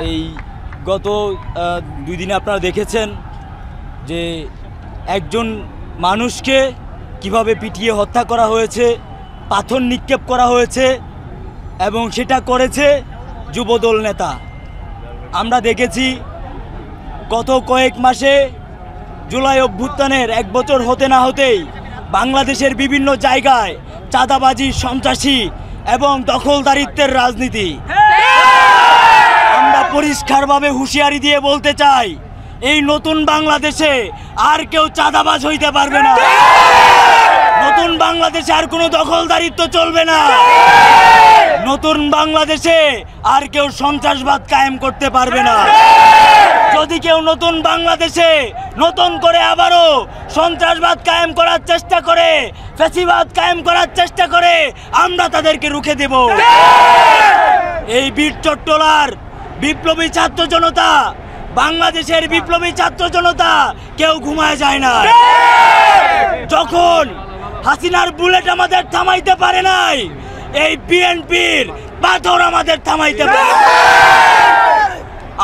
এই গত 2 দিনে আপনারা দেখেছেন যে একজন মানুষকে কিভাবে পিটিয়ে হত্যা করা হয়েছে, পাথর নিক্ষেপ করা হয়েছে এবং সেটা করেছে যুবদল নেতা। আমরা দেখেছি গত কয়েক মাসে জুলাই অভ্যুত্থানের 1 বছর হতে না হতেই বাংলাদেশের বিভিন্ন জায়গায় চাঁদাবাজি, সন্ত্রাসী এবং দখলদারিত্বের রাজনীতি। আমরা পরিষ্কারভাবে হুঁশিয়ারি দিয়ে বলতে চাই, এই নতুন বাংলাদেশে আর কেউ চাঁদাবাজ হইতে পারবে না। নতুন বাংলাদেশে আর কোনো দখলদারিত্ব চলবে না। নতুন বাংলাদেশে আর কেউ সন্ত্রাসবাদ কায়েম করতে পারবে না। যদি কেউ নতুন বাংলাদেশে নতুন করে আবারও সন্ত্রাসবাদ কায়েম করার চেষ্টা করে, ফ্যাসিবাদ কায়েম করার চেষ্টা করে, আমরা তাদেরকে রুখে দেব। এই বীর চট্টলার বিপ্লবী ছাত্র জনতা, বাংলাদেশের বিপ্লবী ছাত্র জনতা কেউ ঘুমায় যায় না। যখন হাসিনার বুলেট আমাদের থামাইতে পারে নাই, এই বিএনপির পাথর আমাদের থামাইতে পারে।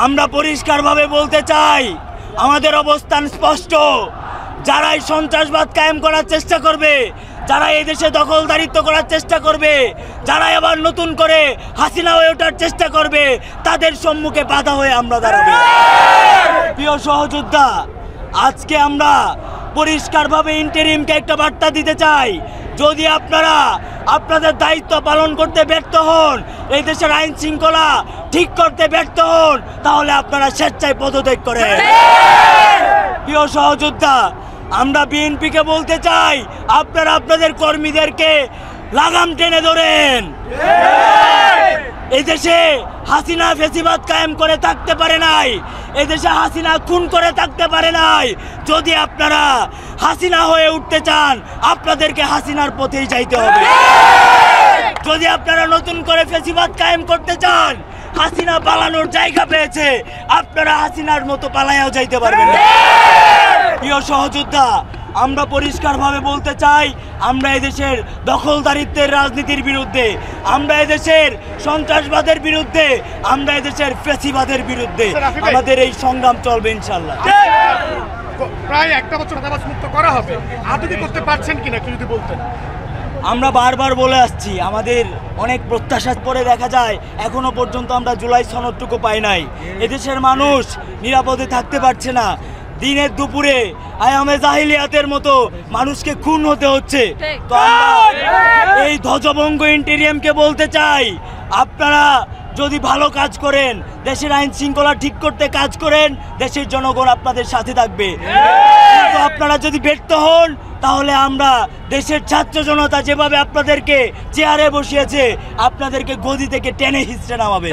আমরা পরিষ্কারভাবে বলতে চাই, আমাদের অবস্থান স্পষ্ট। যারাই সন্ত্রাসবাদ কায়েম করার চেষ্টা করবে, যারা এই দেশে দখলদারিত্ব করার চেষ্টা করবে, যারা আবার নতুন করে হাসিনা হয়ে ওঠার চেষ্টা করবে, তাদের সম্মুখে বাধা হয়ে আমরা দাঁড়াবো। প্রিয় সহযোদ্ধা, আজকে আমরা পরিষ্কারভাবে ইন্টারিমকে একটা বার্তা দিতে চাই, যদি আপনারা আপনাদের দায়িত্ব পালন করতে ব্যর্থ হন, এই দেশের আইন শৃঙ্খলা ঠিক করতে ব্যর্থ হন, তাহলে আপনারা স্বেচ্ছায় পদত্যাগ করেন। প্রিয় সহযোদ্ধা, আমরা বিএনপিকে বলতে চাই, আপনারা আপনাদের কর্মীদেরকে লাগাম টেনে ধরেন। এই দেশে হাসিনা ফ্যাসিবাদ কায়েম করে থাকতে পারে নাই, এই দেশে হাসিনা খুন করে থাকতে পারে নাই। যদি আপনারা হাসিনা হয়ে উঠতে চান, আপনাদেরকে হাসিনার পথেই যাইতে হবে। যদি আপনারা নতুন করে ফ্যাসিবাদ কায়েম করতে চান, হাসিনা পালানোর জায়গা পেয়েছে, আপনারা হাসিনার মতো পালাইয়াও যাইতে পারবেন না। প্রিয় সহযোদ্ধা, আমরা পরিষ্কারভাবে বলতে চাই, আমরা এদেশের দখলদারিত্বের রাজনীতির বিরুদ্ধে, আমরা এদেশের সন্ত্রাসবাদের বিরুদ্ধে, আমরা এদেশের ফ্যাসিবাদের বিরুদ্ধে আমাদের এই সংগ্রাম চলবে ইনশাআল্লাহ। প্রায় 1 বছর চাঁদাবাজ মুক্ত করা হবে, আদৌ কি করতে পারছেন কিনা একটু যদি বলতেন। আমরা বারবার বলে আসছি, আমাদের অনেক প্রত্যাশার পরে দেখা যায় এখনো পর্যন্ত আমরা জুলাই সনদটুকু পাই নাই। এদেশের মানুষ নিরাপদে থাকতে পারছে না। দিনের দুপুরে আয়ামে জাহিলিয়াতের মতো মানুষকে খুন হতে হচ্ছে। তো আমরা এই ধ্বজভঙ্গ ইন্টেরিয়ামকে বলতে চাই, আপনারা যদি ভালো কাজ করেন, দেশের আইন শৃঙ্খলা ঠিক করতে কাজ করেন, দেশের জনগণ আপনাদের সাথে থাকবে। কিন্তু আপনারা যদি ব্যর্থ হন, তাহলে আমরা দেশের ছাত্র জনতা যেভাবে আপনাদেরকে চেয়ারে বসিয়েছে, আপনাদেরকে গদি থেকে টেনে হিঁচড়ে নামাবে।